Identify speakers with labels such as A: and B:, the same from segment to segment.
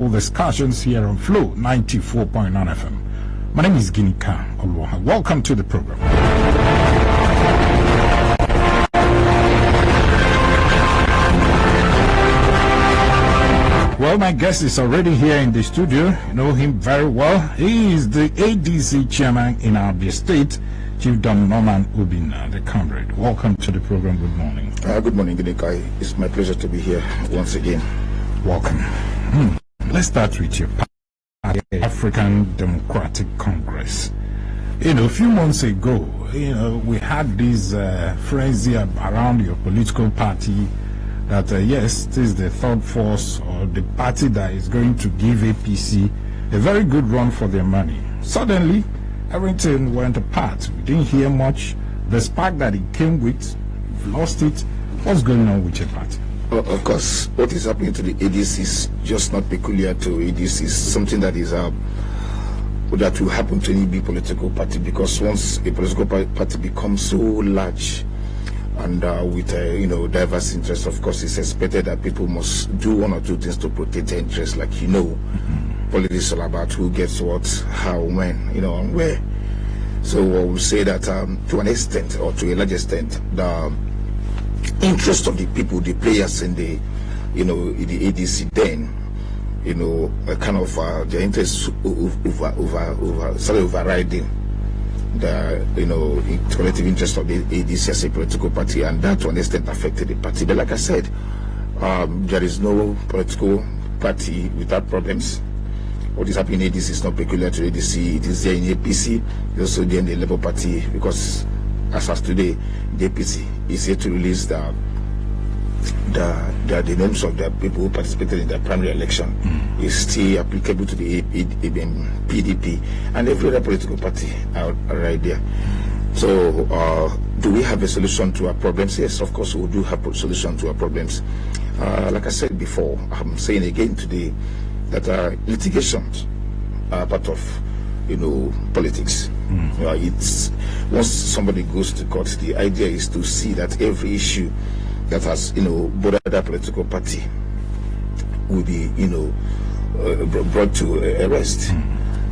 A: discussions here on Flow 94.9 FM. My name is Ginika Olwaha. Welcome to the program. Well, my guest is already here in the studio. You know him very well. He is the ADC chairman in Abia State, Chief Don Norman Obinna, the comrade. Welcome to the program. Good morning.
B: Good morning, Ginika. It's my pleasure to be here once again.
A: Welcome. Let's start with your party, African Democratic Congress. You know, a few months ago, we had this frenzy around your political party that, yes, this is the third force or the party that is going to give APC a very good run for their money. Suddenly, everything went apart. We didn't hear much. The spark that it came with, you've lost it. What's going on with your party?
B: Of course, what is happening to the ADC is just not peculiar to ADC. It's something that is that will happen to any big political party, because once a political party becomes so large and with diverse interests, of course, it's expected that people must do one or two things to protect their interests. Like politics is all about who gets what, how, when, and where. So I will say that to an extent, or to a large extent, the interest of the people, the players in the ADC, then kind of their interests started overriding the collective interest of the ADC as a political party, and that to an extent affected the party. But like I said, there is no political party without problems. What is happening in ADC is not peculiar to ADC. It is there in APC. It's also there in the Labour Party, because as of today, the APC is here to release the names of the people who participated in the primary election. Is still applicable to the PDP and every other political party out right there. So, do we have a solution to our problems? Yes, of course, we do have a solution to our problems. Like I said before, I'm saying again today that litigations are part of politics. It's once somebody goes to court, the idea is to see that every issue that has bothered that political party will be brought to a rest.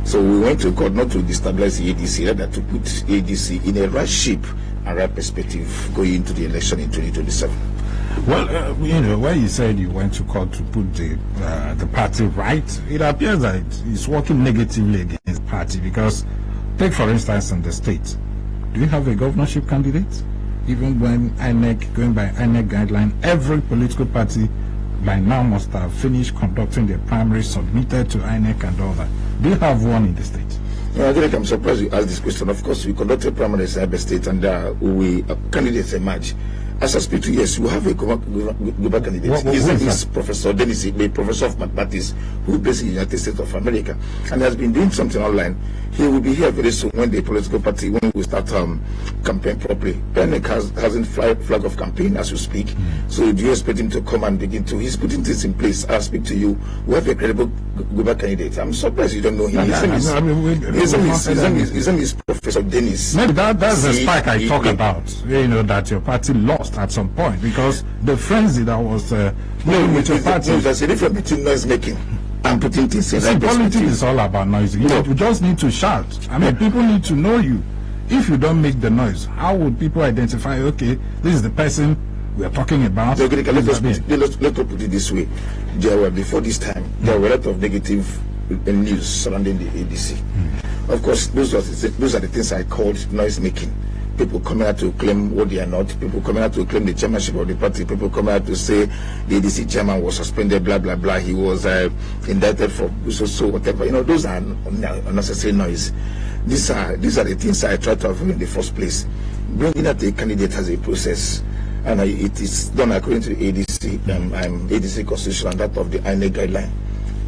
B: So we went to court not to destabilize the ADC, rather to put ADC in a right shape and right perspective going into the election in 2027.
A: Well, when you said you went to court to put the party right, it appears that it's working negatively against the party, because take for instance in the state, do you have a governorship candidate? Even when INEC, going by INEC guideline, every political party by now must have finished conducting their primary, submitted to INEC and all that. Do you have one in the state?
B: I'm surprised you asked this question. Of course, we conducted primary in Abia State, and candidates emerge. As I speak to you, yes, we have a global candidate. His name is Professor Dennis, a professor of mathematics who is based in the United States of America, and has been doing something online. He will be here very soon when the political party, when we start campaign properly. INEC hasn't flag of campaign as we speak. So do you expect him to come and begin to? He's putting things in place. I'll speak to you. We have a credible global candidate. I'm surprised you don't know him. His name is Professor Dennis.
A: Maybe that's the spike I talk about. That your party lost at some point, because the frenzy that was with your party.
B: There's a difference between noise making and putting things in right
A: perspective. Politics is all about noise. You just need to shout. People need to know you. If you don't make the noise, how would people identify, okay, this is the person we are talking about?
B: Let us put it this way. Before this time, there were a lot of negative news surrounding the ADC. Of course, those are the things I called noise making. People coming out to claim what they are not, people coming out to claim the chairmanship of the party, people coming out to say the ADC chairman was suspended, blah blah blah, he was indicted for so whatever. Those are unnecessary noise. These are the things I try to avoid in the first place. Bringing out a candidate has a process, and it is done according to the ADC ADC constitution and that of the INEC guideline.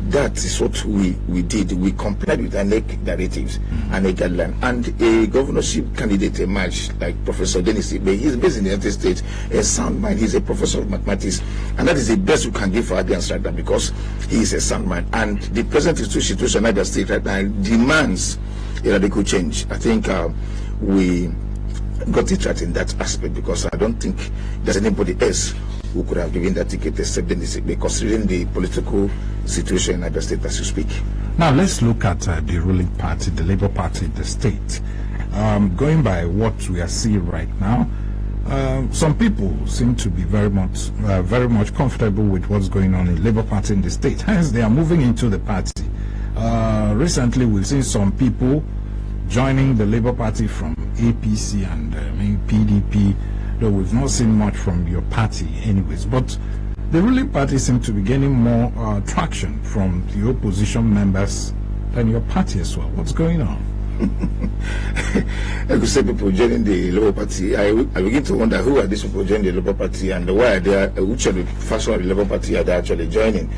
B: That is what we did. We complied with INEC directives and a guideline, and a governorship candidate emerged, like Professor Dennis. He's based in the United States, a sound mind. He's a professor of mathematics, and that is the best we can give for Abia right now, because he is a sound mind. And the present situation in Abia State right now demands a radical change. I think we got it right in that aspect, because I don't think there's anybody else who could have given that ticket, except considering the political situation in Abia State as you speak.
A: Now let's look at the ruling party, the Labour Party in the state. Going by what we are seeing right now, some people seem to be very much comfortable with what's going on in Labour Party in the state. Hence, they are moving into the party. Recently, we've seen some people joining the Labour Party from APC and PDP, though we've not seen much from your party anyways. But the ruling party seems to be gaining more traction from the opposition members than your party as well. What's going on?
B: I could say people joining the Labour Party. I begin to wonder who are these people joining the Labour Party and why are they, which of the faction of the Labour Party are they actually joining?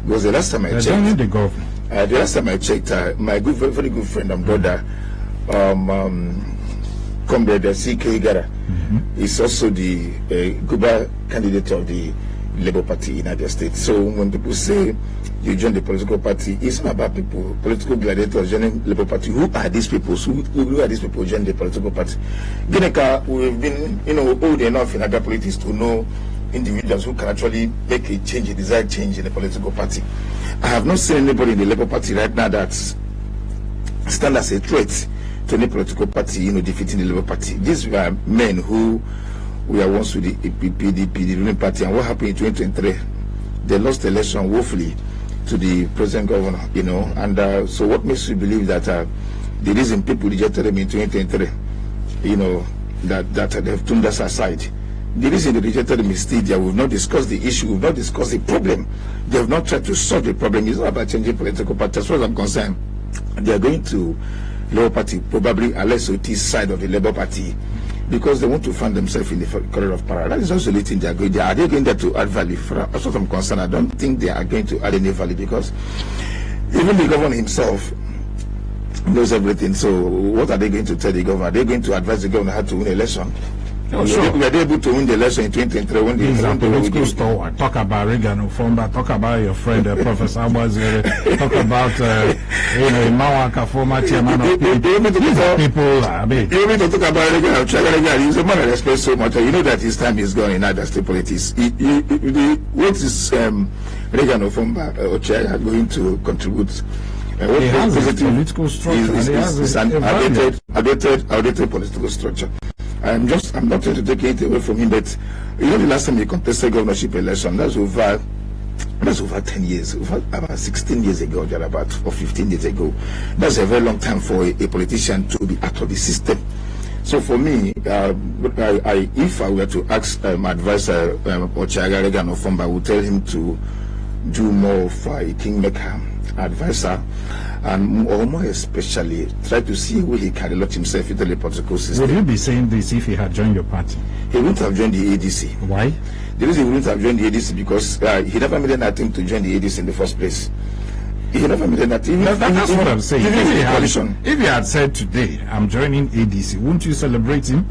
B: Because the last time I checked,
A: joining the government.
B: The last time I checked, my very good friend and brother, Comrade C.K. Gara, is also the Guba candidate of the Labour Party in Abia State. So when people say you join the political party, it's not about people, political gladiators joining Labour Party. Who are these people? Who are these people joining the political party? Gineka, we've been, old enough in Abia politics to know individuals who can actually make a change, a desired change in the political party. I have not seen anybody in the Labour Party right now that stand as a threat to any political party, defeating the Labour Party. These were men who were once with the PDP, the ruling party, and what happened in 2023? They lost the election woefully to the present governor, and so what makes you believe that the reason people rejected them in 2023, that they've turned us aside. The reason they rejected them is still there. We've not discussed the issue, we've not discussed the problem. They have not tried to solve the problem. It's not about changing political party. As far as I'm concerned, they are going to Labour Party, probably unless it is side of the Labour Party, because they want to find themselves in the corridor of power. That is also the thing they are going. Are they going there to add value? As far as I'm concerned, I don't think they are going to add any value, because even the governor himself knows everything. So what are they going to tell the governor? Are they going to advise the governor how to win an election?
A: Oh, sure.
B: Were they able to win the election in 2023 when
A: the political store? Talk about Reagan Ofomba, talk about your friend Professor Abazere, talk about Mawaka, former chairman of people. I mean,
B: you want me to talk about Reagan? He's a man I respect so much. You know that his time is gone in other state politics. What is Reagan Ofomba Ochaga going to contribute?
A: What he has a political structure.
B: It's an outdated political structure. I'm not trying to take it away from him, but the last time he contested governorship election, that's over 10 years, about 16 years ago, or 15 years ago. That's a very long time for a politician to be out of the system. So for me, if I were to ask my advisor, Ochaga Reagan Ofomba, I would tell him to do more of a kingmaker advisor, and more especially try to see where he can allot himself into the political system.
A: Would you be saying this if he had joined your party?
B: He wouldn't have joined the ADC.
A: Why?
B: The reason he wouldn't have joined the ADC because he never made an attempt to join the ADC in the first place. He never made an attempt.
A: That's what I'm saying. If he had said today, I'm joining ADC, wouldn't you celebrate him?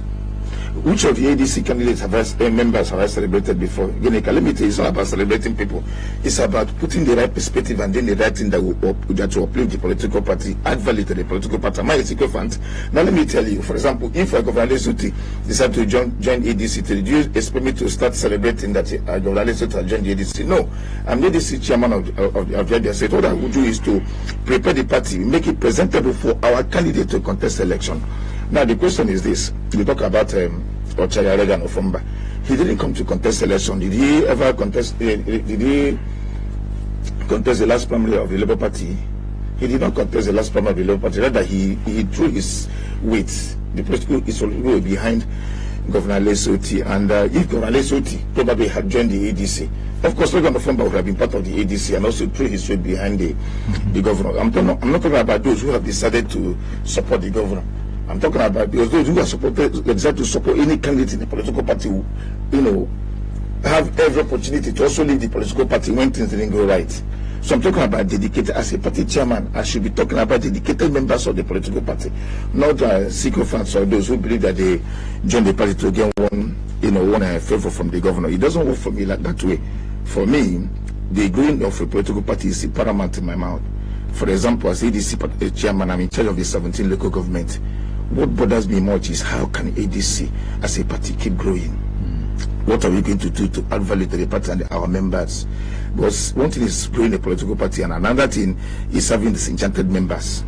B: Which of the ADC candidates members have I celebrated before? Let me tell you, it's not about celebrating people. It's about putting the right perspective and doing the right thing that will uplift the political party, add value to the political party. My equivalent. Now let me tell you, for example, if Governor Lesuti decide to join ADC, do you expect me to start celebrating that Governor Lesuti has joined the ADC? No. I'm the ADC chairman of the ADC. So what I would do is to prepare the party, make it presentable for our candidate to contest the election. Now the question is this: we talk about Ochaga Reagan Ofomba. He didn't come to contest election. Did he ever contest? Did he contest the last primary of the Labour Party? He did not contest the last primary of the Labour Party. Rather, he threw his weight, the political is behind Governor Lesuti. And if Governor Lesuti probably had joined the ADC, of course, Reagan Ofomba would have been part of the ADC and also threw his weight behind the governor. I'm not talking about those who have decided to support the governor. I'm talking about those who are decided to support any candidate in the political party who, have every opportunity to also leave the political party when things didn't go right. So I'm talking about dedicated, as a party chairman, I should be talking about dedicated members of the political party, not sycophants or those who believe that they join the party to get one favor from the governor. It doesn't work for me like that way. For me, the growing of a political party is paramount in my mind. For example, as ADC chairman, I'm in charge of the 17 local government. What bothers me much is how can ADC as a party keep growing? what are we going to do to add value to the party and our members? Because one thing is growing a political party, and another thing is having disenchanted members.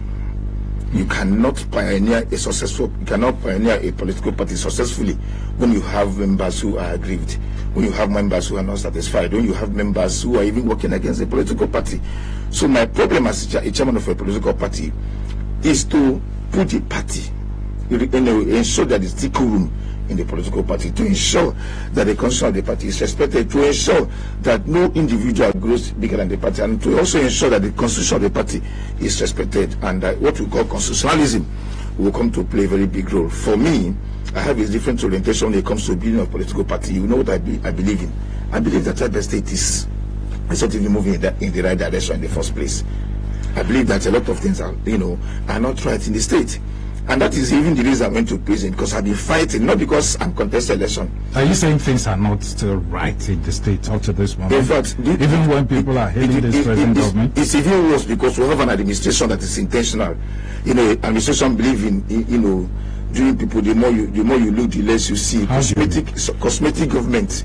B: You cannot pioneer a political party successfully when you have members who are aggrieved, when you have members who are not satisfied, when you have members who are even working against the political party. So my problem as a chairman of a political party is to put the party, ensure that there's equal room in the political party, to ensure that the constitution of the party is respected, to ensure that no individual grows bigger than the party, and to also ensure that the constitution of the party is respected, and what we call constitutionalism will come to play a very big role. For me, I have a different orientation when it comes to building a political party. You know what I believe in. I believe that Abia State is not even moving in the right direction in the first place. I believe that a lot of things are not right in the state. And that is even the reason I went to prison, because I've been fighting, not because I'm contesting election.
A: Are you saying things are not still right in the state up to this moment?
B: In fact,
A: even when people are hating this present government?
B: It's even worse, because we have an administration that is intentional. Administration believe in, doing people, the more you look, the less you see. Cosmetic government.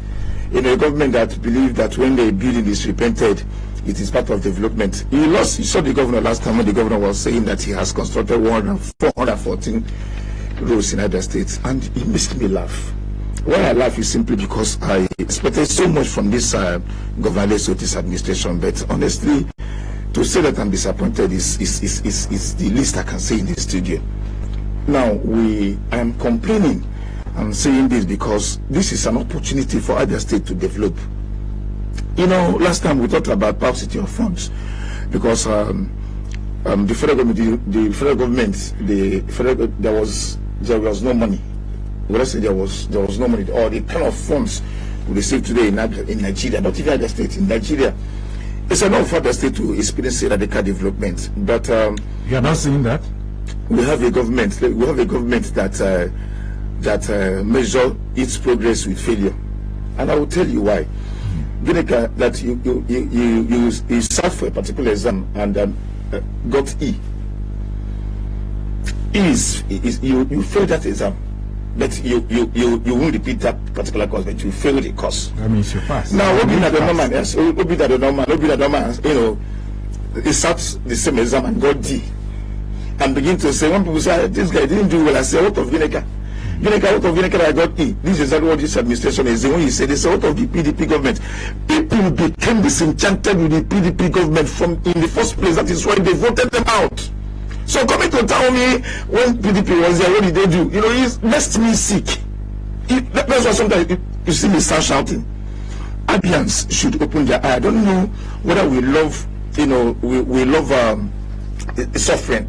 B: A government that believe that when the building is repented, it is part of development. You saw the governor last time when the governor was saying that he has constructed 414 roads in Abia State, and it makes me laugh. Why I laugh is simply because I expected so much from this governor, so this administration, but honestly, to say that I'm disappointed is the least I can say in the studio. Now, I am complaining. I'm saying this because this is an opportunity for Abia State to develop. Last time we talked about paucity of funds, because the federal government, there was no money. When I say there was no money, or the kind of funds we receive today in Nigeria, not even Abia State, in Nigeria, it's enough for Abia State to experience radical development. But
A: you are not seeing that.
B: We have a government that measure its progress with failure, and I will tell you why. That you sat for a particular exam and got E. You failed that exam, but you won't repeat that particular course, but you failed the course.
A: That means you passed.
B: Now, Obinna the normal, he sat the same exam and got D, and begin to say, when people say this guy didn't do well, I say, what of Vinegar? Out of Vinegar, I got E. This is exactly what this administration is. When you say this, out of the PDP government, people became disenchanted with the PDP government in the first place. That is why they voted them out. So coming to tell me when PDP was there, what did they do? It makes me sick. That's why sometimes you see me start shouting. Abians should open their eye. I don't know whether we love, we love suffering.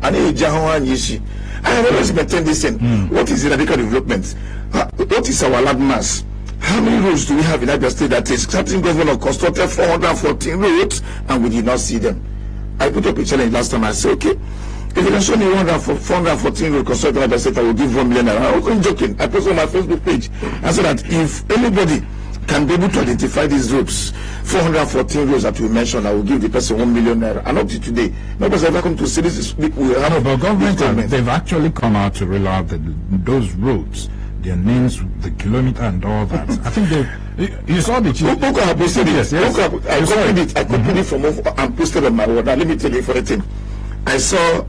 B: I have always maintained this thing. What is the radical development? What is our landmass? How many roads do we have in Abia State that is certain governor constructed 414 roads and we did not see them? I put up a challenge last time. I said, okay, if you can show me 414 roads constructed in Abia State, I will give 1 million. I wasn't joking. I posted on my Facebook page. I said that if anybody can be able to identify these roads, 414 roads that we mentioned, I will give the person 1 million naira. And up to today, nobody's ever come to say this is.
A: But government, they've actually come out to rely on those roads, their names, the kilometer, and all that. I think you saw the chief.
B: I posted it.
A: Yes.
B: I copied it from and posted on my word. Now let me tell you for a thing. I saw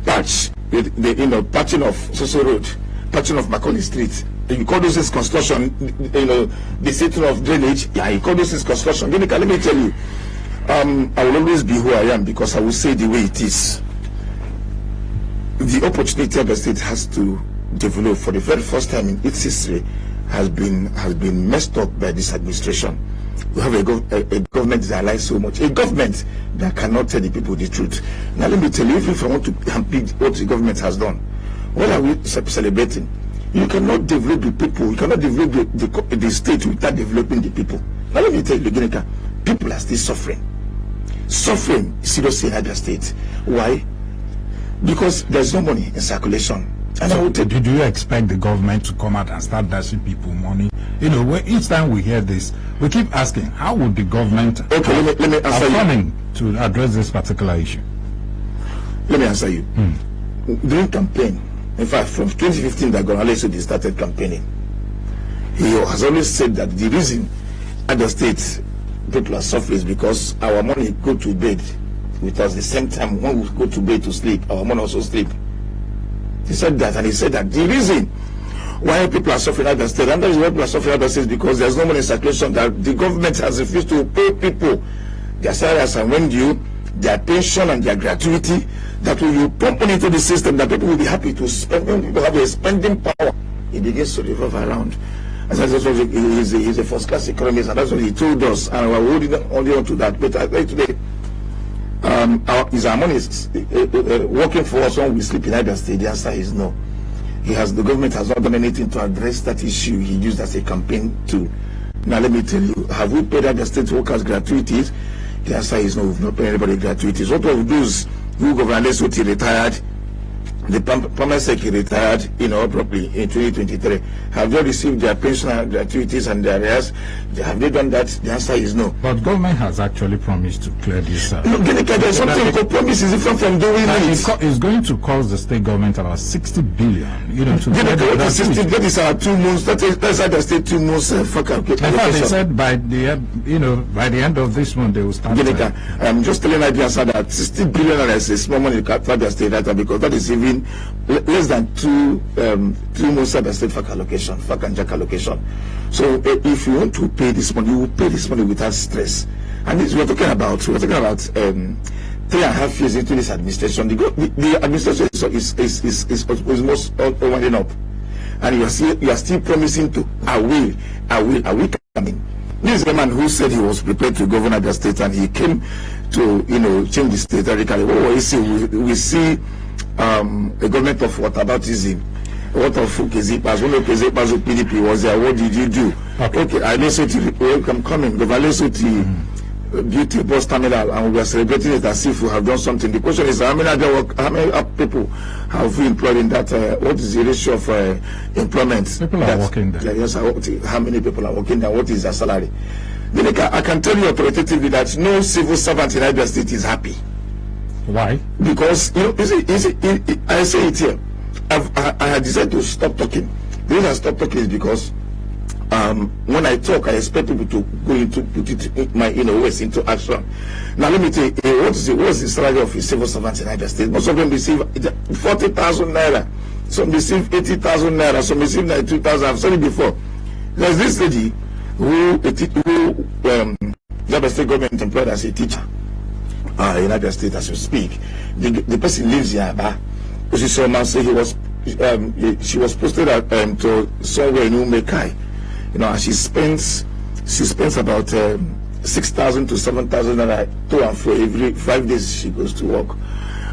B: patch, patching of Soso Road, patching of Macaulay Street. You call those construction, the setting of drainage. Yeah, you call those construction. Let me tell you, I will always be who I am because I will say the way it is. The opportunity Abia State has to develop for the very first time in its history has been messed up by this administration. We have a government that I like so much, a government that cannot tell the people the truth. Now let me tell you, if I want to compete what the government has done, what are we celebrating? You cannot develop the people. You cannot develop the state without developing the people. Now let me tell you, Ginika, people are still suffering. Suffering seriously in Abia State. Why? Because there's no money in circulation. And
A: so do you expect the government to come out and start dashing people money? Each time we hear this, we keep asking, how would the government
B: let me answer
A: you to address this particular issue?
B: Let me answer you. During campaign, in fact, from 2015, that Gonale started campaigning. he has always said that the reason at the state people are suffering is because our money go to bed with us the same time when we go to bed to sleep, our money also sleep. He said that, and he said that the reason why people are suffering at the state, and that is why people are suffering at the state, is because there's no money in circulation, that the government has refused to pay people their salaries and when due, their pension and their gratuity, that when you pump money into the system, that people will be happy to spend. When people have a spending power, it begins to revolve around. As I said, he's a first-class economist, and that's what he told us, and we're holding only on to that. But I think today, is our money working for us when we sleep in Abia State? The answer is no. The government has not done anything to address that issue. He used as a campaign tool. Now let me tell you, have we paid Abia State workers gratuities? The answer is no. We've not paid anybody gratuities. What of those who Governor Lesotho retired, the permanent secretary retired, properly in 2023? Have they received their pension and gratuities and their arrears? Have they done that? The answer is no.
A: But government has actually promised to clear this up.
B: No, there's something called promise is different from doing it.
A: It's going to cost the state government about 60 billion.
B: That is our 2 months. That's how the state 2 months. In fact,
A: they said by the end of this month they will start.
B: I'm just telling Nigerians that 60 billion is a small money for the state data, because that is even less than 2 months of the state FAC allocation, FAC and JAC allocation. So if you want to pay this money, you will pay this money without stress. And this we're talking about 3.5 years into this administration. The administration is almost winding up, and you are still promising to I will coming. This is a man who said he was prepared to govern the state, and he came to change the state radically. What we see a government of whataboutism. What of Fukizipas? One of PDP was there. What did you do? Okay, I listen to I'm coming. The Valesoti beauty bus terminal, and we are celebrating it as if we have done something. The question is, how many people have we employed in that? What is the ratio of employment?
A: People are working there.
B: Yes, how many people are working there? What is their salary? Then I can tell you authoritatively that no civil servant in Abia State is happy.
A: Why?
B: Because I say it here. I had decided to stop talking. The reason I stopped talking is because when I talk, I expect people to go into put it my ways into action. Now let me tell you, what's the salary of a civil servant in Abia State? Most of them receive 40,000 naira. Some receive 80,000 naira. Some receive 92,000. I've said it before. There's this lady who the Abia State government employed as a teacher in Abia State as we speak. The person lives in Aba. She saw man say she was posted to somewhere in Umekai. And she spends about 6,000 to 7,000 naira to and fro every 5 days she goes to work.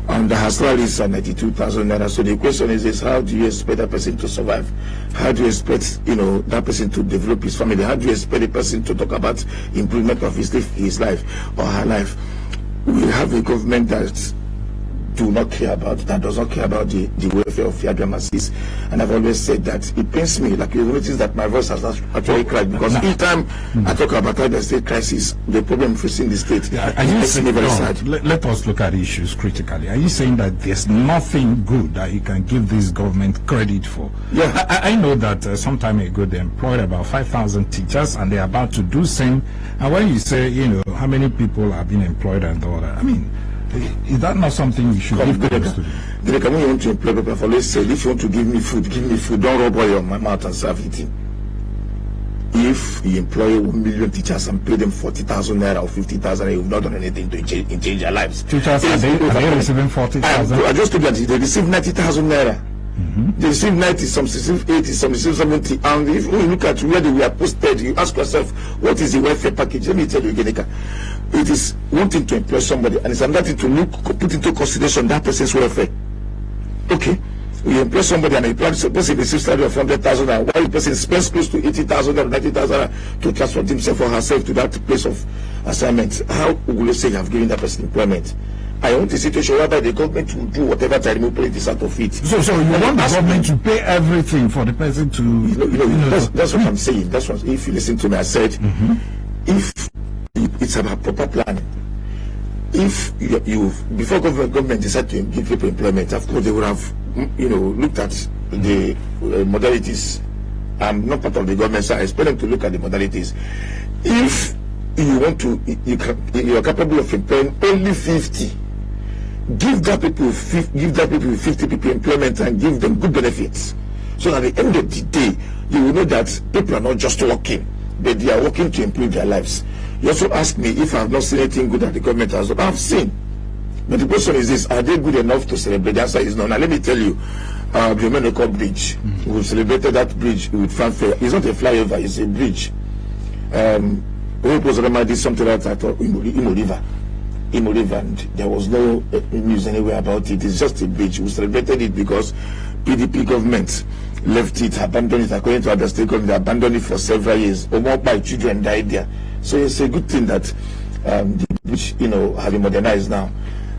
B: And her salary is 92,000 naira. So the question is how do you expect that person to survive? How do you expect that person to develop his family? How do you expect a person to talk about improvement of his life or her life? We have a government that does not care about the welfare of Abia masses, and I've always said that it pains me. Like you notice that my voice has actually cried, because each time I talk about the state crisis, the problem facing the state, makes me very sad.
A: Let us look at issues critically. Are you saying that there's nothing good that you can give this government credit for?
B: Yeah,
A: I know that some time ago they employed about 5,000 teachers, and they're about to do same. And when you say how many people have been employed and all that, I mean, is that not something you should give credit to?
B: When you want to employ people, always say, if you want to give me food, give me food. Don't rub oil on my mouth and serve it in. If you employ 1 million teachers and pay them 40,000 naira or 50,000, you've not done anything to change their lives.
A: Teachers, are they receiving 40,000?
B: I just told you that they receive 90,000 naira. They receive 90, some receive 80, some receive 70. And if you look at where they were posted, you ask yourself, what is the welfare package? Let me tell you, Genika. It is one thing to employ somebody, and it's another thing to put into consideration that person's welfare. Okay, you employ somebody, and a person receives salary of 100,000, and while the person spends close to 80,000 or 90,000 to transport himself or herself to that place of assignment, how will you say you have given that person employment? I want a situation whereby the government will do whatever to remove politics out of it.
A: So you want the government to pay everything for the person to...
B: That's what I'm saying. That's what, if you listen to me, I said, if it's about proper planning. If you before government decide to give people employment, of course they would have looked at the modalities I'm not part of the government, so I expect them to look at the modalities. If you want to, you are capable of employing only 50. Give that people 50 people employment and give them good benefits. So at the end of the day, you will know that people are not just working, but they are working to improve their lives. You also ask me if I have not seen anything good at the government as well. I've seen. But the question is this: are they good enough to celebrate? The answer is no. Now let me tell you, the Obinna Bridge. We celebrated that bridge with fanfare. It's not a flyover; it's a bridge. We did something like that Imo River, and there was no news anywhere about it. It's just a bridge. We celebrated it because PDP government left it, abandoned it. According to other state government, abandoned it for several years. Almost by children died there. So it's a good thing that the bridge, have been modernized now.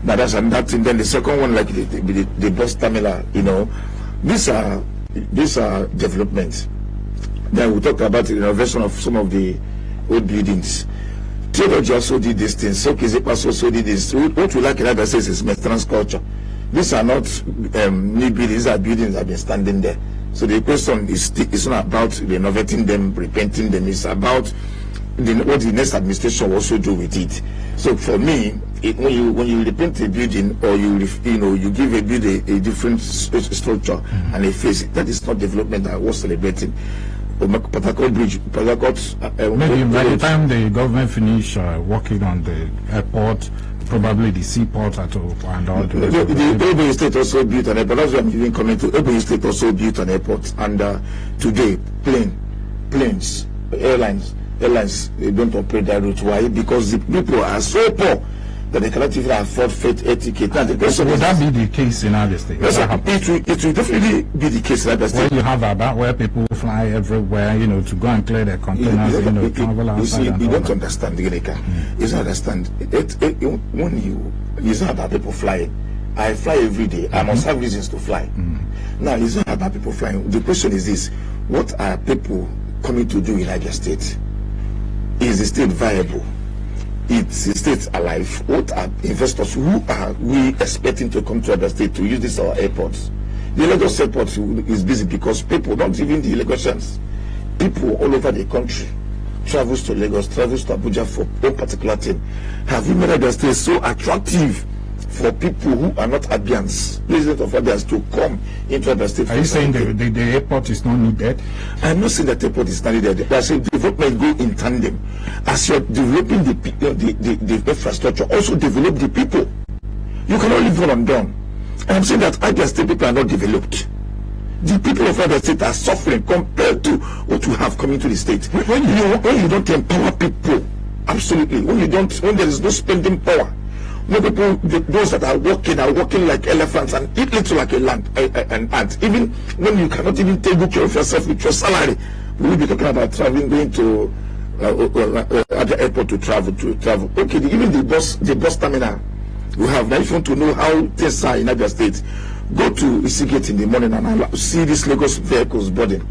B: Now that's that thing. Then the second one, like the bus terminal, these are developments. Then we talked about the renovation of some of the old buildings. Theology also did these things. So Kizipas also did this. What we like in other states is maintenance culture. These are not new buildings. These are buildings that have been standing there. So the question is not about renovating them, repainting them. It's about what the next administration will also do with it. So for me, when you repaint a building or you give a building a different structure and a face, that is not development that I was celebrating. Bridge,
A: maybe by the time the government finish working on the airport, probably the seaport and all the
B: Obinna State also built an airport. That's why I'm giving comment to Obinna State also built an airport. And today, planes, airlines, they don't operate that route. Why? Because the people are so poor that they cannot even afford freight air ticket. And the question
A: would that be the case in other states?
B: Yes, it will definitely be the case in other states.
A: When you have about where people fly everywhere, to go and clear their containers, travel outside.
B: You don't understand, Gileka. You don't understand. When it's not about people flying. I fly every day. I must have reasons to fly. Now, it's not about people flying. The question is this: what are people coming to do in Abia State? Is the state viable? Is the state alive? What are investors? Who are we expecting to come to Abia State to use this our airports? The Lagos airport is busy because people, not even the Lagosians, people all over the country travels to Lagos, travels to Abuja for one particular thing. Have you made Abia State so attractive for people who are not Abians, residents of Abians, to come into Abia State?
A: Are you saying the airport is not needed?
B: I'm not saying that the airport is not needed. I say development go in tandem. As you're developing the infrastructure, also develop the people. You cannot leave one undone. I'm saying that Abia State people are not developed. The people of Abia State are suffering compared to what you have coming to the state. When you don't empower people, absolutely. When there is no spending power. No people, those that are working like elephants and eat little like an ant. Even when you cannot even take good care of yourself with your salary, we will be talking about traveling, going to Abia airport to travel. Okay, even the bus terminal we have. Now, if you want to know how things are in Abia State, go to Isigate in the morning and see these Lagos vehicles boarding.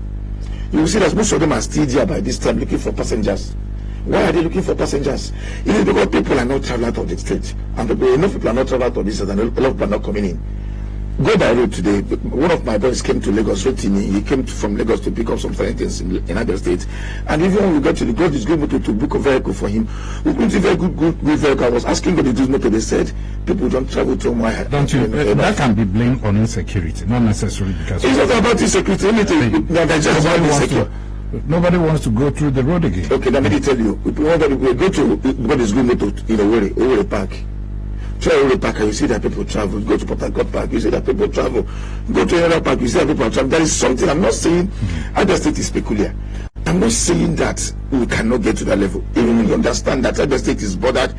B: You will see that most of them are still there by this time looking for passengers. Why are they looking for passengers? It is because people are not traveling out of the state, and enough people are not traveling out of this, and a lot of people are not coming in. Go by road today. One of my boys came to Lagos. He came from Lagos to pick up some certain things in Abia State, and even when we got to the God is going to book a vehicle for him, we couldn't see very good vehicle. I was asking God to do motor. They said people don't travel to my.
A: Don't you? That can be blamed on insecurity, not necessarily because.
B: It's not about insecurity. Let me tell you, Nigeria is insecure.
A: Nobody wants to go through the road again.
B: Okay, let me tell you. We go to God is good motor Owerri Park. Try Owerri Park and you see that people travel. Go to Port Harcourt Park, you see that people travel. Go to another park, you see that people travel. There is something. I'm not saying Abia State is peculiar. I'm not saying that we cannot get to that level. Even when you understand that Abia State is bordered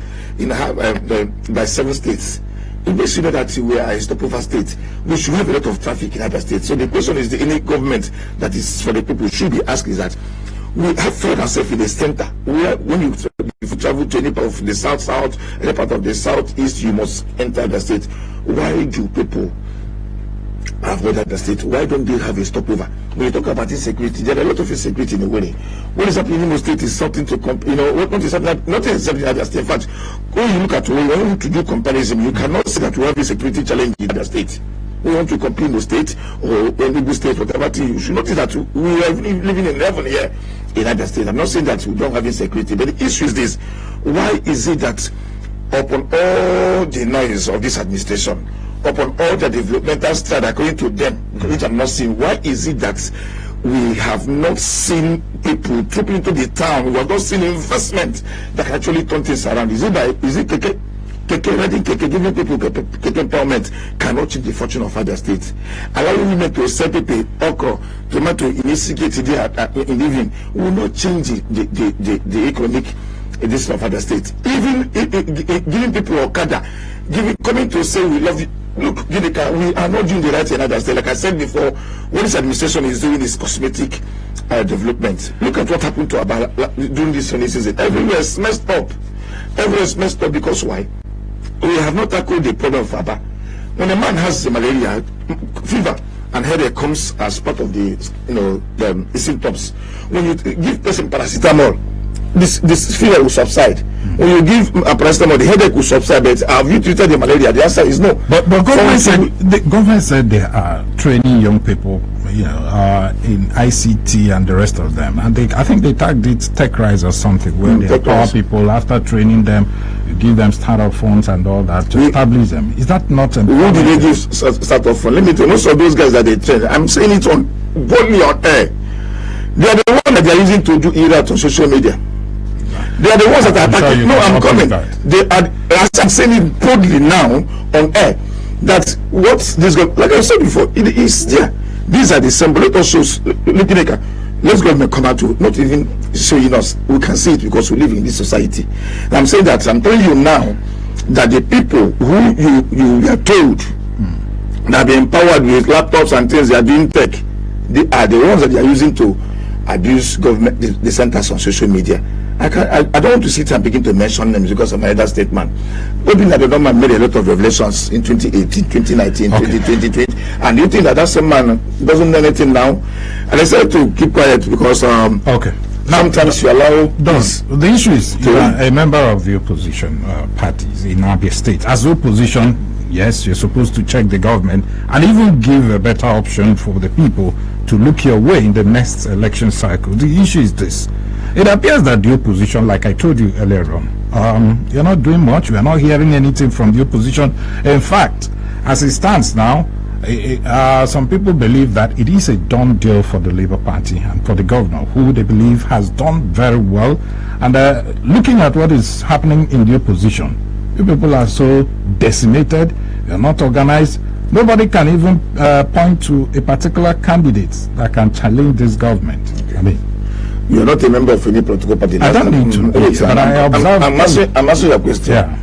B: by 7 states. It makes you know that we are a stopover state. We should have a lot of traffic in Abia State. So the question is, any government that is for the people should be asked is that we have found ourselves in the center. Where if you travel to any part of the south, any part of the southeast, you must enter the state. Why do people avoid the state? Why don't they have a stopover? When you talk about insecurity, there are a lot of insecurity in the way. What is happening in the state is something to what is happening, not exactly in the state. In fact, when you look at when you to do comparison, you cannot say that we have a security challenge in the state. we want to compete in the state or in the state, whatever thing, you should notice that we are living in heaven here in Abia State. I'm not saying that we don't have insecurity, but the issue is this: why is it that upon all the noise of this administration, upon all the developmental stride according to them, which I'm not seeing, why is it that we have not seen people trooping into the town? We have not seen investment that can actually turn things around. Is it Keke giving people Keke empowerment cannot change the fortune of other states? Allowing women to sell people okra, tomato in living will not change the economic edition of other states. Even giving people Okada, coming to say we love you. Look, Ginika, we are not doing the right thing in other states. Like I said before, what this administration is doing is cosmetic development. Look at what happened to Abia during this rainy season. Everywhere is messed up. Everywhere is messed up because why? We have not tackled the problem of Abia. When a man has malaria, fever, and headache comes as part of the the symptoms. When you give person paracetamol, this fever will subside. When you give a paracetamol, the headache will subside. But have you treated the malaria? The answer is no.
A: But government said they are training young people, in ICT and the rest of them, and I think they tagged it Tech Rise or something, where they empower people after training them, you give them startup funds and all that to establish them. Is that not empowering?
B: Who did they give startup funds? Let me tell you, most of those guys that they train, I'm saying it on boldly on air. They are the ones that they are using to do irate on social media. They are the ones that are attacking. No, I'm coming. They are. I'm saying it boldly now on air that what this government, like I said before, it is there. These are the symbols. Let us show. Let's government come out to not even showing us. We can see it because we live in this society. And I'm saying that I'm telling you now that the people who you are told that be empowered with laptops and things, they are doing tech. They are the ones that they are using to abuse government, the centers on social media. I don't want to sit and begin to mention names because of my other statement. Obinna the man made a lot of revelations in 2018, 2019, 2020, and you think that same man doesn't know anything now? And I said to keep quiet because sometimes you allow this.
A: The issue is you are a member of the opposition parties in Abia State. As opposition, yes, you're supposed to check the government and even give a better option for the people to look your way in the next election cycle. The issue is this: it appears that the opposition, like I told you earlier on, you're not doing much. We are not hearing anything from the opposition. In fact, as it stands now, some people believe that it is a done deal for the Labour Party and for the governor, who they believe has done very well. And looking at what is happening in the opposition, you people are so decimated, you're not organized. Nobody can even point to a particular candidate that can challenge this government. Okay. I mean,
B: you're not a member of any political party.
A: I don't need to, but I observe.
B: I'm answering your question.
A: Yeah.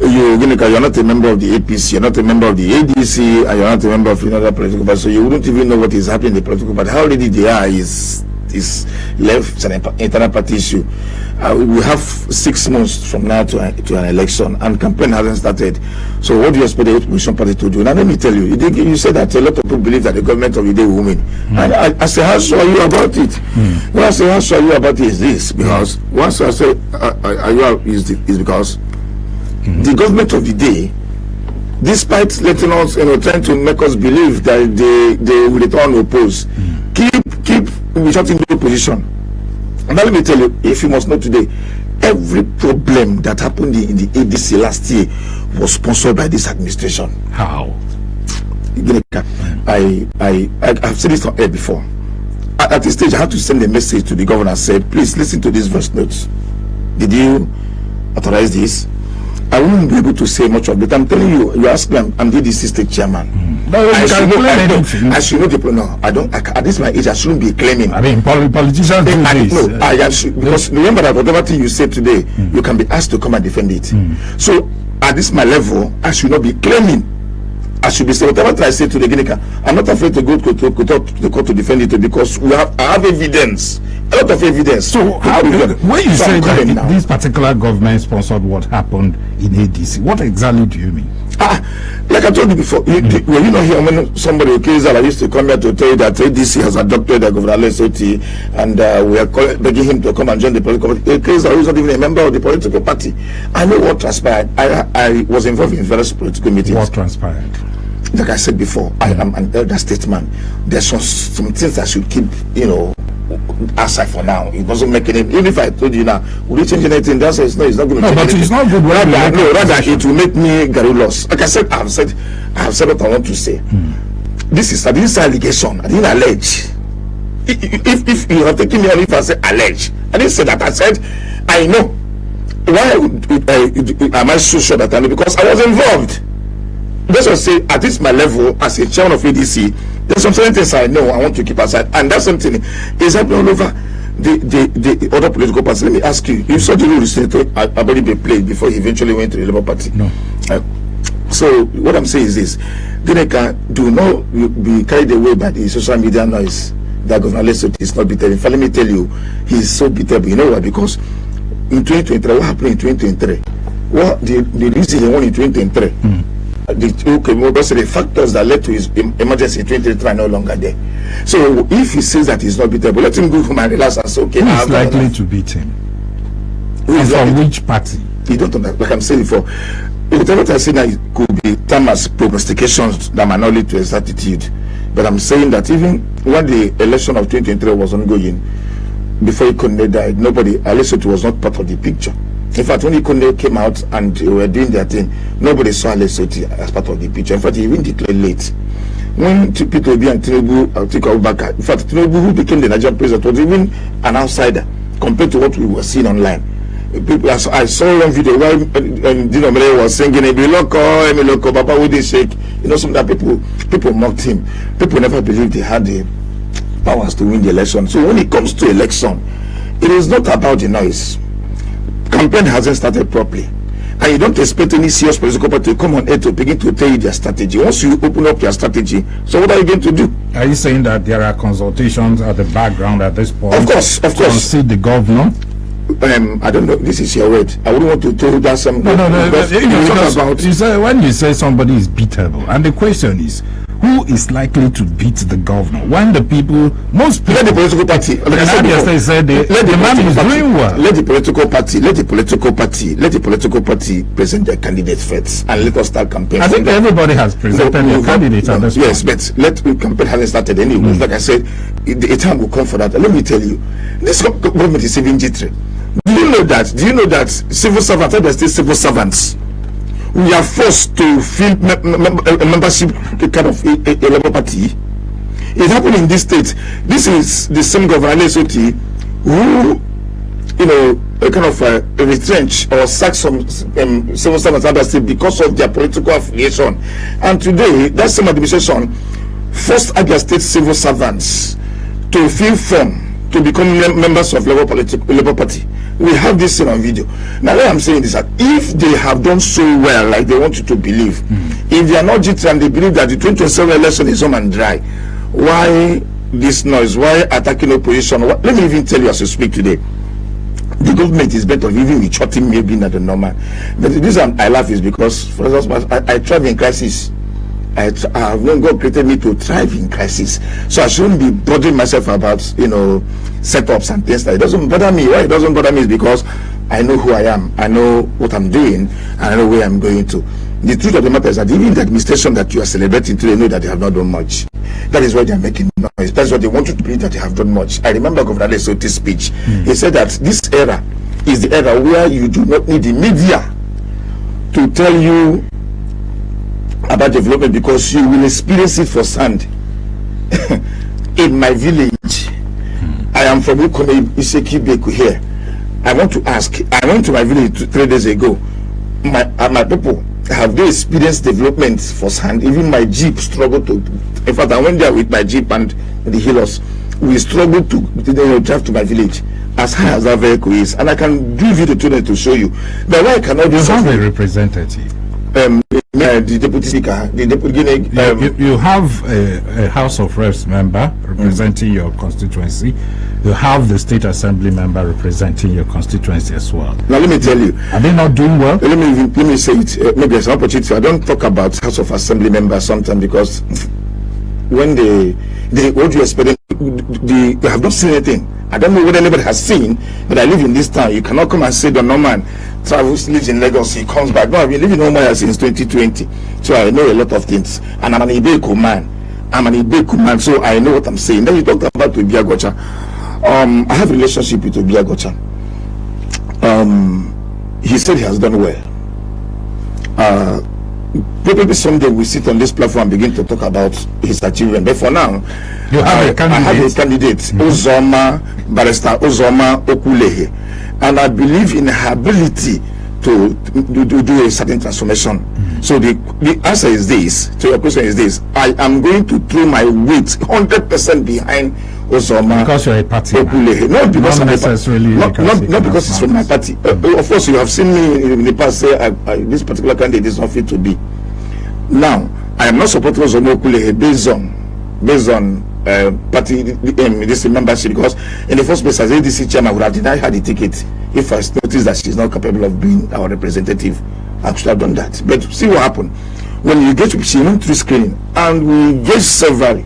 B: You're not a member of the APC, you're not a member of the ADC, and you're not a member of another political party, so you wouldn't even know what is happening in the political party. How already they are is left. It's an internal party issue. We have 6 months from now to an election, and campaign hasn't started. So what do you expect the opposition party to do? Now let me tell you, you said that a lot of people believe that the government of the day will win. And I say, how sure are you about it? When I say how sure are you about it is this, because once I say is because the government of the day, despite letting us, trying to make us believe that they will return oppose, keep shutting the opposition. And now let me tell you, if you must know today, every problem that happened in the ADC last year was sponsored by this administration.
A: How?
B: I've said this on air before. At this stage, I had to send a message to the governor and say, please listen to this voice notes. Did you authorize this? I won't be able to say much of it. I'm telling you, you ask me, I'm the ADC state chairman. I should know the no. I don't. At this my age, I shouldn't be claiming.
A: I mean, politicians do this.
B: No, I should, because remember that whatever thing you say today, you can be asked to come and defend it. So at this my level, I should not be claiming. I should be saying whatever I say to the Ginika. I'm not afraid to go to the court to defend it because I have evidence, a lot of evidence.
A: So when you say that this particular government sponsored what happened in ADC, what exactly do you mean?
B: Like I told you before, were you not here when somebody occasionally used to come here to tell you that ADC has adopted the Governor Lesoti and we are begging him to come and join the political party? Occasionally, he's not even a member of the political party. I know what transpired. I was involved in various political meetings.
A: What transpired?
B: like I said before, I am an elder statesman. There's some things I should keep, aside for now. It doesn't make any. Even if I told you now, will you change anything? That's no, it's not going to change.
A: But
B: anything.
A: it's not good.
B: Rather it will make me garrulous. Like I said, I have said what I want to say. This is allegation. I didn't allege. If you have taken me on, if I say allege, I didn't say that. I said I know. Why am I so sure that I know? Because I was involved. That's what I say. At least my level as a chairman of ADC, there's some certain things I know I want to keep aside, and that's something is happening all over the other political parties. Let me ask you: you saw the role Senator Abia played before he eventually went to the Labour Party.
A: No.
B: So what I'm saying is this: Deneka, do not be carried away by the social media noise that Governor Lesotho is not beatable. In fact, let me tell you, he's so beatable. You know why? Because in 2023, what happened in 2023? What the reason he won in 2023? The factors that led to his emergency in 2023 are no longer there. So if he says that he's not beatable, let him go home and relax and say, okay,
A: who is likely to beat him? And from which party?
B: You don't know, like I'm saying before. Whatever I say now, it could be termed as prognostications that might not lead to his attitude. But I'm saying that even when the election of 2023 was ongoing, before Ikonde died, Lesotho was not part of the picture. In fact, when Ikonde came out and they were doing their thing, nobody saw Lesotho as part of the picture. In fact, he even declared late. When Peter Obi and Tinubu took Abubakar, in fact, Tinubu, who became the Nigerian president, was even an outsider compared to what we were seeing online. People, I saw one video where Dino Mere was singing Emi Loko, Baba with the shake. Some that people mocked him. People never believed they had the powers to win the election. So when it comes to election, it is not about the noise. Campaign hasn't started properly, and you don't expect any serious political party to come on air to begin to tell you their strategy. Once you open up your strategy, so what are you going to do?
A: Are you saying that there are consultations at the background at this point?
B: Of course.
A: To see the governor.
B: I don't know. This is your word. I wouldn't want to tell you that some.
A: No. You say when you say somebody is beatable, and the question is, who is likely to beat the governor? When the people, most people,
B: let the political party.
A: Like I said, the man is doing well.
B: Let the political party present their candidates first, and let us start campaigning.
A: I think everybody has presented their candidates at this point.
B: Yes, but let the campaign hasn't started anyway. Like I said, a time will come for that. Let me tell you, this government is even jittery. Do you know that civil servants, they are still civil servants, we are forced to fill membership kind of a Labour Party? It happened in this state. This is the same Governor Lesotho who, kind of retrench or sack some civil servants at the state because of their political affiliation. And today, that same administration forced Abia State civil servants to fill form to become members of Labour Party. We have this thing on video. Now, what I'm saying is that if they have done so well, like they want you to believe, if they are not jittery and they believe that the 2027 election is home and dry, why this noise? Why attacking opposition? Let me even tell you as you speak today, the government is better even with shutting me being at the normal. But the reason I laugh is because, for instance, I thrive in crisis. I have known God created me to thrive in crisis, so I shouldn't be bothering myself about setups and things. It doesn't bother me. Why it doesn't bother me is because I know who I am, I know what I'm doing, and I know where I'm going to. The truth of the matter is that even the administration that you are celebrating today know that they have not done much. That is why they are making noise. That's why they want you to believe that they have done much. I remember Governor Lesotho's speech. He said that this era is the era where you do not need the media to tell you about development, because you will experience it firsthand. In my village, I am from Ukome Iseki Beku here. I want to ask, I went to my village 3 days ago. My people, have they experienced development firsthand? Even my jeep struggled to, in fact, I went there with my jeep and the healers. We struggled to drive to my village as high as that vehicle is, and I can give you the tunnel to show you. But why cannot
A: you have a representative?
B: The deputy speaker, the deputy.
A: You have a House of Reps member representing your constituency. You have the State Assembly member representing your constituency as well.
B: Now let me tell you,
A: are they not doing well?
B: Let me say it. Maybe there's an opportunity. I don't talk about House of Assembly members sometimes because when they what you expect, they have not seen anything. I don't know whether anybody has seen, but I live in this town. You cannot come and say the Norman travels, lives in Lagos, he comes back. No, I've been living in Omaya since 2020. So So I know a lot of things. And I'm an Ibeku man. So I know what I'm saying. Then you talked about Obia Gocha. I have a relationship with Obia Gocha. He said he has done well. Probably someday we sit on this platform and begin to talk about his achievement. But for now, I have a candidate, Uzoma, Barrister Uzoma Okulehe, and I believe in her ability to do a certain transformation. So the answer is this, to your question is this: I am going to throw my weight 100% behind Uzoma.
A: Because you're a party.
B: Not because
A: not
B: I'm
A: necessarily
B: not because it's from my party. Of course, you have seen me in the past say this particular candidate is not fit to be. Now, I am not supporting Uzoma Okulehe based on party this membership, because in the first place, as ADC chairman, I would have denied her the ticket if I noticed that she's not capable of being our representative. I should have done that. But see what happened when you get, she went through screening and we get several,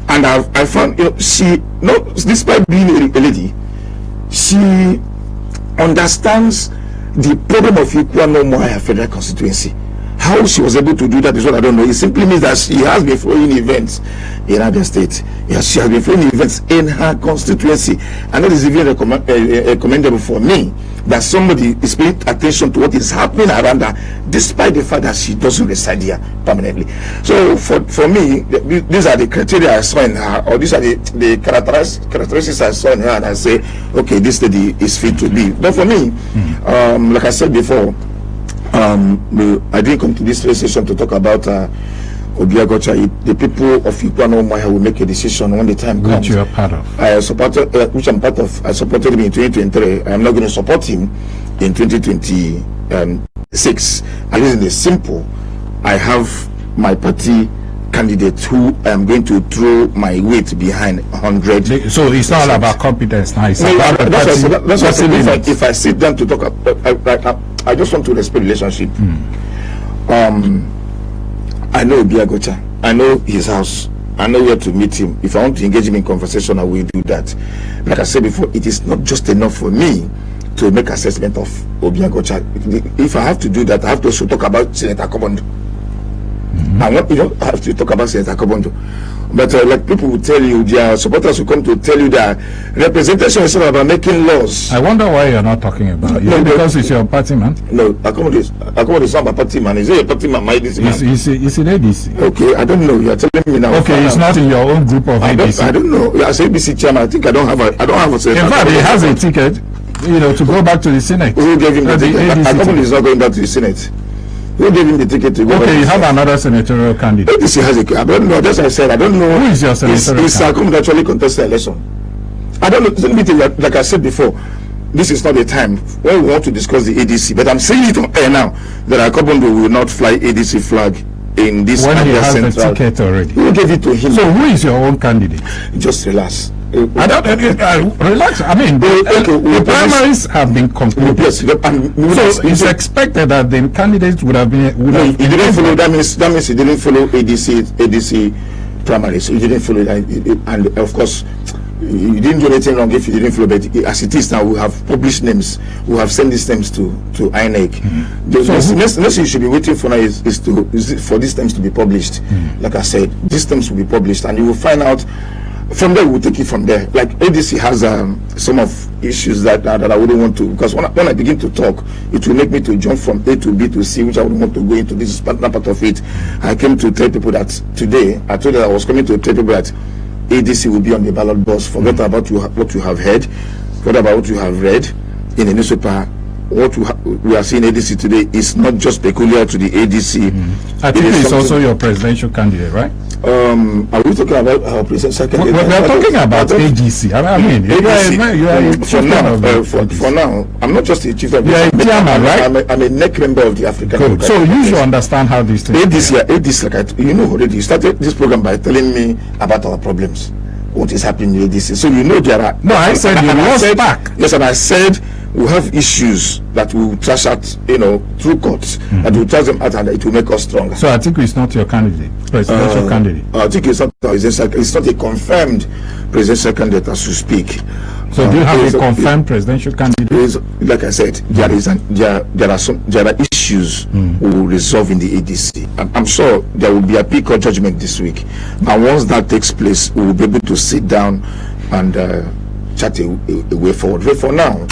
B: and I found, she, despite being a lady, she understands the problem of equal no more federal constituency. How she was able to do that is what I don't know. It simply means that she has been following events in Abia State. Yes, she has been following events in her constituency, and that is even commendable for me, that somebody is paying attention to what is happening around her, despite the fact that she doesn't reside here permanently. So for me, these are the criteria I saw in her, or these are the characteristics I saw in her, and I say, okay, this lady is fit to be. But for me, like I said before, I didn't come to this session to talk about Obia Gocha. The people of Ikwanoma will make a decision when the time comes.
A: Which you are part of.
B: Which I'm part of. I supported him in 2023. I am not going to support him in 2026. And this is simple. I have my party candidate who I am going to throw my weight behind 100. So
A: it's not about competence now. It's about
B: if I sit down to talk about, I just want to respect relationship. I know Obia Gocha. I know his house. I know where to meet him. If I want to engage him in conversation, I will do that. Like I said before, it is not just enough for me to make assessment of Obia Gocha. If I have to do that, I have to also talk about Senator Kobondo. I have to talk about Senator Kobondo. But like people will tell you, their supporters will come to tell you that representation is not about making laws.
A: I wonder why you're not talking about it. Because it's your party man?
B: No, Akomodo is not my party man. Is it a party man? My ADC man?
A: It's in ADC.
B: Okay, I don't know. You're telling me now.
A: Okay, it's not in your own group of ADC.
B: I don't know. As ADC chairman, I think I don't have a senator.
A: In fact, he has a ticket, to go back to the Senate.
B: Who gave him the ticket? Akomodo is not going back to the Senate. Who gave him the ticket to go?
A: Okay, you have another senatorial candidate.
B: ADC has a. I don't know. That's what I said. I don't know.
A: Who is your senatorial candidate?
B: Is actually contest the election. I don't know. Let me tell you, like I said before, this is not the time when we want to discuss the ADC. But I'm saying it on air now that Akobondo will not fly ADC flag in this.
A: When he has the ticket already.
B: Who gave it to him?
A: So who is your own candidate?
B: Just relax.
A: Relax. I mean, the primaries have been concluded.
B: Yes,
A: so it's expected that the candidates would have been.
B: He didn't follow. That means he didn't follow ADC primaries. He didn't follow that, and of course, he didn't do anything wrong if he didn't follow. But as it is now, we have published names. We have sent these names to INEC. The next you should be waiting for now is for these names to be published. Like I said, these names will be published, and you will find out. From there, we'll take it from there. Like ADC has some of issues that I wouldn't want to, because when I begin to talk, it will make me to jump from A to B to C, which I wouldn't want to go into. This is not part of it. I came to tell people that today, I told that I was coming to tell people that ADC will be on the ballot box. Forget about what you have heard, forget about what you have read in the newspaper. What we are seeing ADC today is not just peculiar to the ADC.
A: I think it's also your presidential candidate, right?
B: Are we talking about our presidential candidate?
A: We are talking about ADC. I mean,
B: for now, I'm not just a chief of.
A: You are a chairman, right?
B: I'm a NEC member of the African.
A: Good. So you should understand how this thing.
B: ADC, like already. You started this program by telling me about our problems. What is happening in ADC? So there are.
A: No, I said you lost back.
B: Yes, and I said we have issues that we will trash out, through courts, that we will trash them out, and it will make us stronger.
A: So I think it's not your candidate, presidential candidate.
B: I think it's not a confirmed presidential candidate as you speak.
A: So do you have a confirmed presidential candidate?
B: Like I said, there are issues issues we will resolve in the ADC. I'm sure there will be a peak court judgment this week, and once that takes place, we will be able to sit down and chat a way forward. But for now,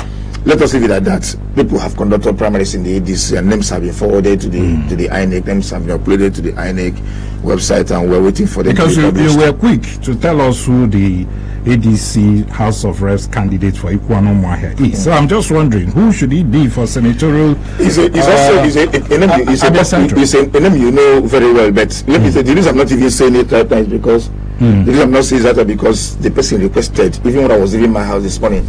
B: let us leave it at that. People have conducted primaries in the ADC, and names have been forwarded to the INEC. Names have been uploaded to the INEC website, and we're waiting for them.
A: Because you were quick to tell us who the ADC House of Reps candidate for Ikwanon Mwahia is. So I'm just wondering, who should he be for senatorial? He's a
B: name you know very well. But let me say, the reason I'm not even saying it right now is because the reason I'm not saying that because the person requested, even when I was leaving my house this morning,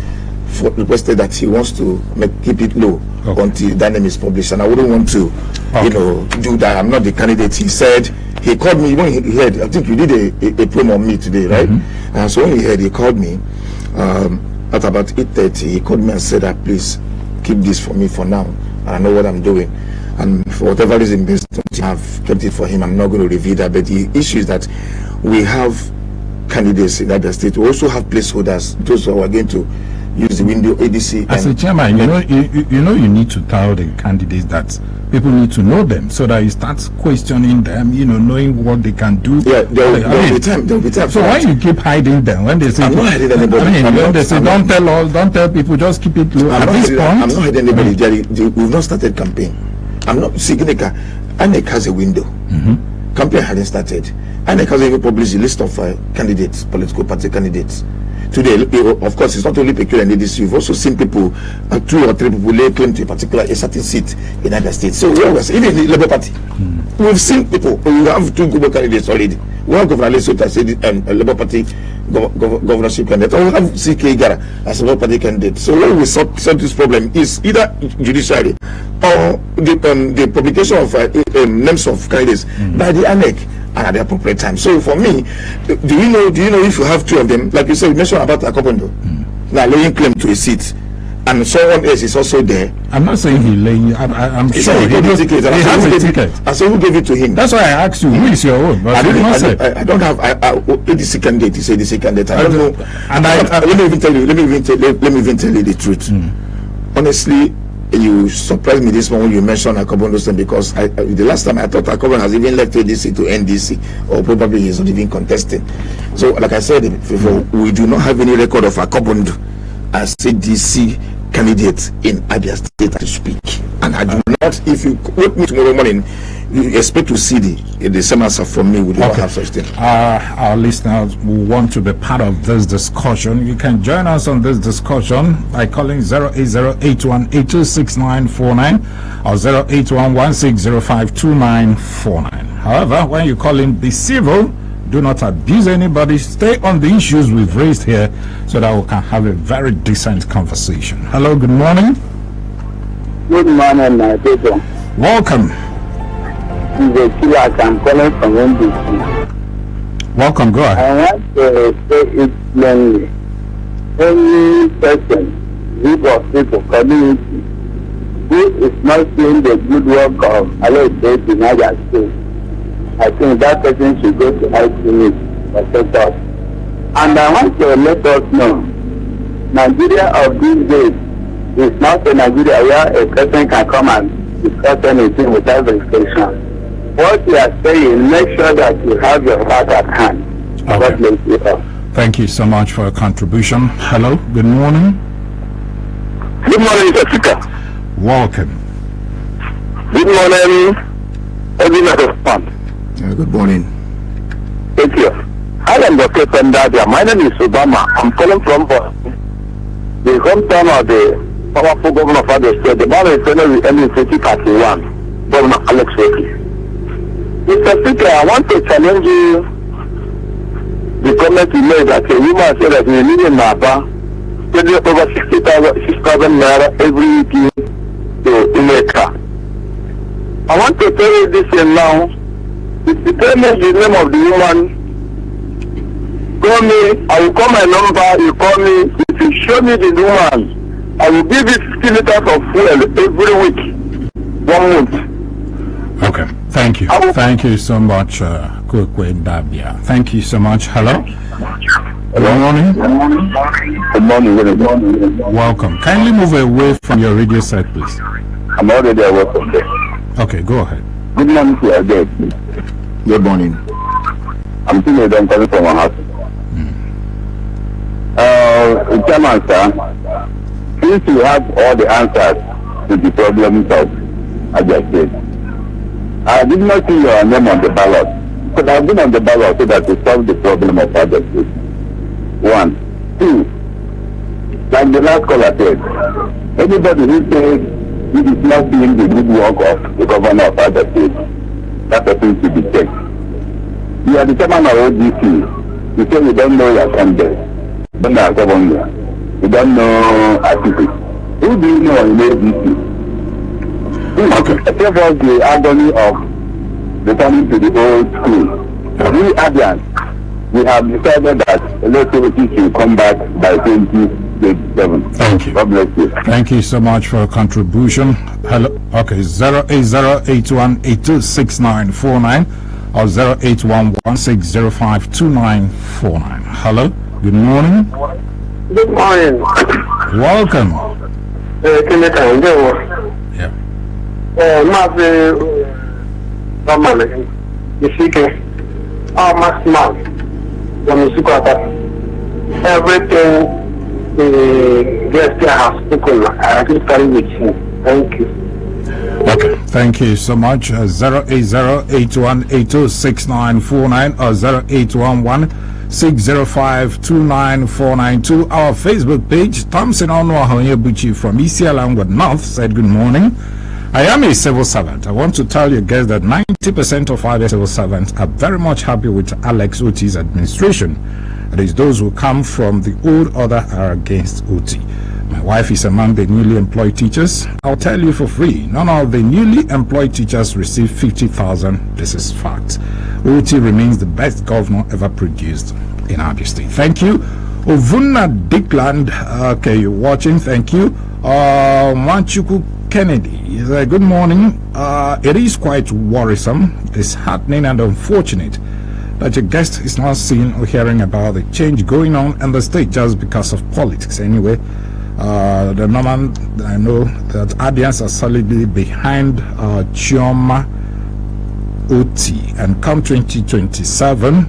B: requested that he wants to keep it low until that name is published, and I wouldn't want to, do that. I'm not the candidate. He said, he called me when he heard. I think you did a promo on me today, right? And so when he heard, he called me at about 8:30. He called me and said, please keep this for me for now, and I know what I'm doing. And for whatever reason, based on I've kept it for him. I'm not going to reveal that. But the issue is that we have candidates in Abia State. We also have placeholders. Those who are going to use the window ADC.
A: As a chairman, you need to tell the candidates that people need to know them, so that you start questioning them, knowing what they can do.
B: Yeah, there'll be time.
A: So why you keep hiding them when they say,
B: I'm not hiding anybody.
A: When they say, don't tell people, just keep it low. At this point,
B: I'm not hiding anybody. We've not started campaign. I'm not Signeka. INEC has a window. Campaign hadn't started. INEC has even published a list of candidates, political party candidates. Today, of course, it's not only peculiar in ADC. You've also seen people, 2 or 3 people lay claim to a certain seat in other states. So even in the Labour Party, we've seen people. We have 2 global candidates already. We have Governor Lesotho as a Labour Party governorship candidate. We have CK Gara as a Labour Party candidate. So when we sort this problem is either judiciary or the publication of names of candidates by the INEC and at the appropriate time. So for me, do you know if you have 2 of them, like you said, you mentioned about Akopondo, now laying claim to a seat, and someone else is also there.
A: I'm not saying he laying. I'm sure
B: he has a ticket. I said, who gave it to him?
A: That's why I asked you, who is your own? But
B: I don't have ADC candidate. He said ADC candidate. I don't know. And let me even tell you the truth. Honestly, you surprised me this morning when you mentioned Akobondo, because the last time I thought Akobondo has even left ADC to NDC, or probably he's not even contesting. So, like I said before, we do not have any record of Akobondo as ADC candidate in Abia State to speak. And I do not, if you quote me tomorrow morning, you expect to see the same answer from me. We do not have such thing.
A: Our listeners will want to be part of this discussion. You can join us on this discussion by calling 08081826949 or 08116052949. However, when you call in, be civil. Do not abuse anybody. Stay on the issues we've raised here so that we can have a very decent conversation. Hello, good morning.
C: Good morning, my people.
A: Welcome.
C: This is I'm calling from NBC.
A: Welcome, go ahead.
C: I want to say it plainly. Any person, group of people, community, who is not doing the good work of Abia in Abia State, I think that person should go to ICNIC or set up. And I want to let us know, Nigeria of these days is not a Nigeria where a person can come and discuss anything without verification. What you are saying, make sure that you have your heart at hand.
A: Okay. Thank you so much for your contribution. Hello, good morning.
C: Good morning, Jessica.
A: Welcome.
C: Good morning, Obinna.
B: Good morning.
C: Thank you. I am Dr. Pendadia. My name is Obama. I'm calling from the hometown of the powerful governor of Abia State. The man is in 2031, Governor Alex Oki. Mr. Speaker, I want to challenge you the comment you made that a woman said that we live in Napa, spending over 6,000 naira every week to Imeka. I want to tell you this now. If you tell me the name of the woman, call me, I will call my number, you call me. If you show me the woman, I will give you 50 liters of fuel every week, 1 month.
A: Okay, thank you. Thank you so much, Kwekwe Dabia. Thank you so much. Hello? Good morning.
C: Good morning. Good morning.
A: Welcome. Kindly move away from your radio set, please.
C: I'm already away from there.
A: Okay, go ahead.
C: Good morning to your guest.
B: Good morning.
C: I'm still a calling from my house. Chairman, sir, since you have all the answers to the problems of Abia State, I did not see your name on the ballot. Could have been on the ballot so that to solve the problem of Abia State. 1. 2. Like the last caller said, anybody who says he is not doing the good work of the governor of Abia State, that person should be checked. You are the chairman of ODC. You say you don't know your candidate. You don't know your governor. You don't know activities. Who do you know in ODC?
A: Okay.
C: Save us the agony of returning to the old school. We Abians, we have decided that electricity should come back by 2027.
A: Thank you.
C: God bless you.
A: Thank you so much for your contribution. Hello. Okay, 08081826949 or 08116052949. Hello. Good morning.
D: Good morning.
A: Welcome. Yeah.
D: Maazị Romani, Isike, Max Mark, Yamusukwata, everything the guest here has spoken, I just carry with you. Thank you.
A: Okay, thank you so much. 08081826949 or 0811-605-29492. To our Facebook page, Thompson Onwahoyebuchi from Isialangward North said, good morning. I am a civil servant. I want to tell you guys that 90% of our civil servants are very much happy with Alex Oti's administration. It is those who come from the old order are against Oti. My wife is among the newly employed teachers. I'll tell you for free, none of the newly employed teachers receive 50,000. This is fact. Oti remains the best governor ever produced in Abia State. Thank you. Obinna Dickland, okay, you're watching. Thank you. Manchuku Kennedy, good morning. It is quite worrisome, disheartening and unfortunate that your guest is not seeing or hearing about the change going on in the state just because of politics. Anyway, the normal, I know that Abians are solidly behind Chioma Oti, and come 2027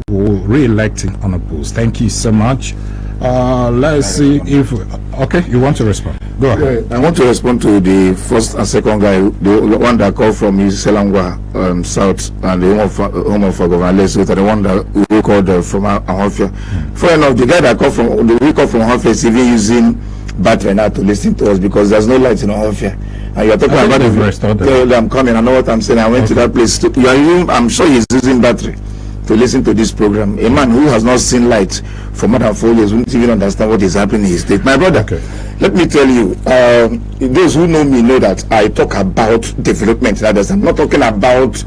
A: will re-elect him unopposed. Thank you so much. Let's see if okay, you want to respond. Go ahead.
B: I want to respond to the first and second guy, the one that called from Selangwa South and the home of Governor Lesotho, the one that we called from Ahofia. Fair enough, the guy that called from Ahofia is even using battery now to listen to us because there's no light in Ahofia. And you're talking about the rest. I'm coming. I know what I'm saying. I went to that place. I'm sure he's using battery to listen to this program. A man who has not seen light for more than 4 years wouldn't even understand what is happening in his state. My brother, let me tell you, those who know me know that I talk about development. I'm not talking about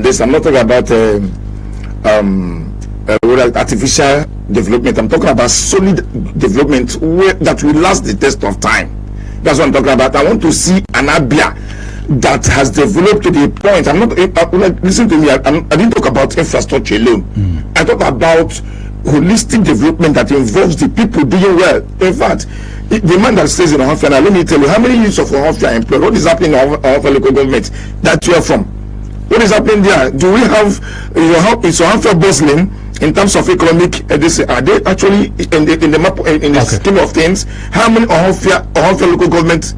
B: this. I'm not talking about artificial development. I'm talking about solid development that will last the test of time. That's what I'm talking about. I want to see an Abia that has developed to the point. Listen to me. I didn't talk about infrastructure alone. I talk about holistic development that involves the people doing well. In fact, the man that stays in Ahofia, let me tell you how many youths of Ahofia are employed. What is happening in Ahofia local government that you are from? What is happening there? Do we have is Ahofia bustling in terms of economic? Are they actually in the map in the scheme of things? How many Ahofia local government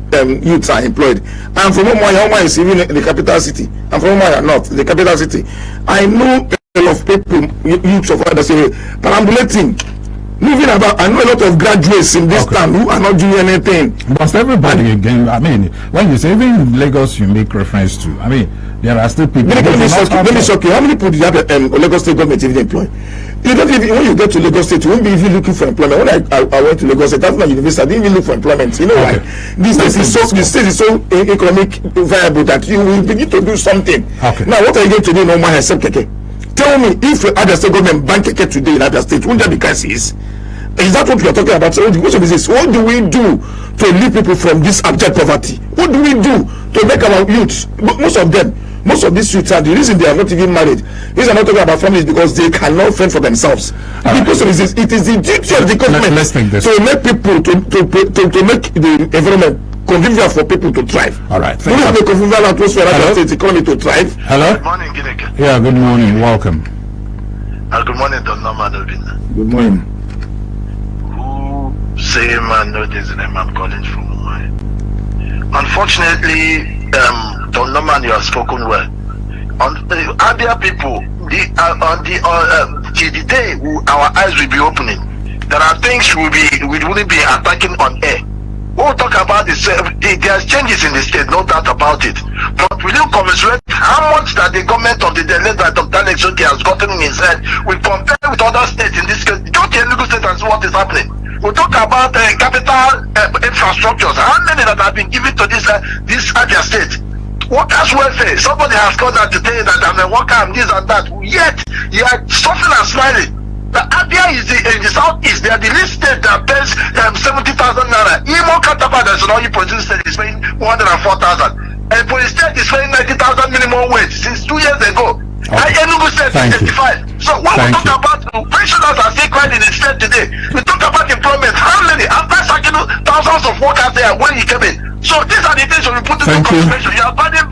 B: youths are employed? I'm from Umuahia is even in the capital city. I'm from Umuahia North, the capital city. I know a lot of people, youths of others, perambulating, moving about. I know a lot of graduates in this town who are not doing anything.
A: But everybody again, I mean, when you say even in Lagos, you make reference to, I mean, there are still people. Let me
B: shock you. How many people do you have Lagos State government even employ? You don't even, when you get to Lagos State, you won't be even looking for employment. When I went to Lagos State, that's my university, I didn't even look for employment. You know why? The state is so economic viable that you will begin to do something. Now, what are you going to do in Omaha except Keke? Tell me, if Abia State government ban Keke today in Abia State, won't there be crisis? Is that what we are talking about? So the question is this: what do we do to lead people from this abject poverty? What do we do to make our youths? Most of these youths are the reason they are not even married. These are not talking about families because they cannot fend for themselves. Because it is the duty of the government to make people to make the environment convivial for people to thrive.
A: All right.
B: We have a convivial atmosphere that state economy to thrive.
A: Hello?
E: Good morning, Gineke.
A: Yeah, good morning. Welcome.
E: Good morning, Don Norman Obinna.
B: Good morning.
E: Who say man no there's a man calling from Mumbai. Unfortunately, Don Norman, you have spoken well. On the Abia people, the day our eyes will be opening, there are things we wouldn't be attacking on air. We'll talk about this. There's changes in the state, no doubt about it. But will you commiserate how much that the government of the late Dr. Alex Oki has gotten in his head? We compare with other states in this case. Go to a legal state and see what is happening. We'll talk about capital infrastructures. How many that have been given to this Abia state? Workers' welfare. Somebody has called out today that I'm a worker, I'm this and that. Yet, you are suffering and smiling. The Abia is in the southeast. They are the least state that pays 70,000 naira. Imo Katapa, that's an oil producing state, is paying 104,000. And police state is paying 90,000 minimum wage since 2 years ago. Enugu state is 85. So when we talk about pensioners are still crying in the state today, we talk about employment. How many? After sacking thousands of workers there when you came in. So these are the things we put into consideration. You are banning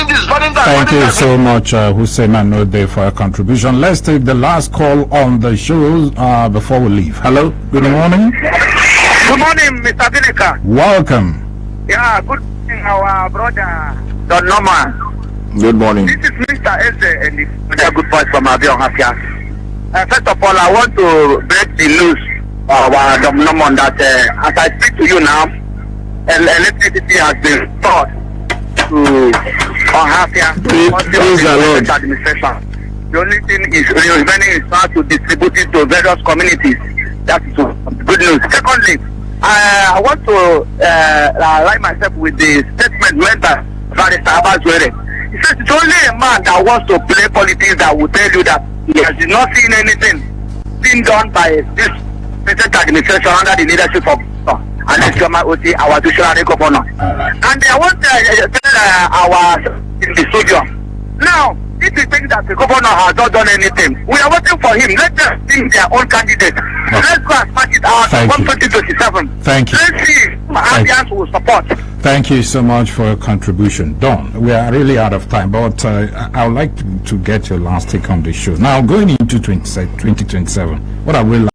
E: this, banning that.
A: Thank you so much, Hussein Manode, for your contribution. Let's take the last call on the show before we leave. Hello, good morning.
D: Good morning, Mr. Vinica.
A: Welcome.
D: Yeah, good morning, our brother, Don Norman.
B: Good morning.
D: This is Mr. Eze and the good boy from Abia ADC. First of all, I want to break the news of Don Norman that as I speak to you now, electricity has been stored to Ohafia administration. The only thing is remaining is now to distribute it to various communities. That is good news. Secondly, I want to align myself with the statement made by Barrister Abazwere. He says it's only a man that wants to play politics that will tell you that he has not seen anything being done by this present administration under the leadership of our traditional governor. And I want to tell our in the studio. Now, if you think that the governor has not done anything, we are waiting for him. Let them think their own candidate. Let's go and smash it out on 2027.
A: Thank you.
D: Let's see Ambians will support.
A: Thank you so much for your contribution. Don, we are really out of time, but I would like to get your last take on the show. Now, going into 2027, what I will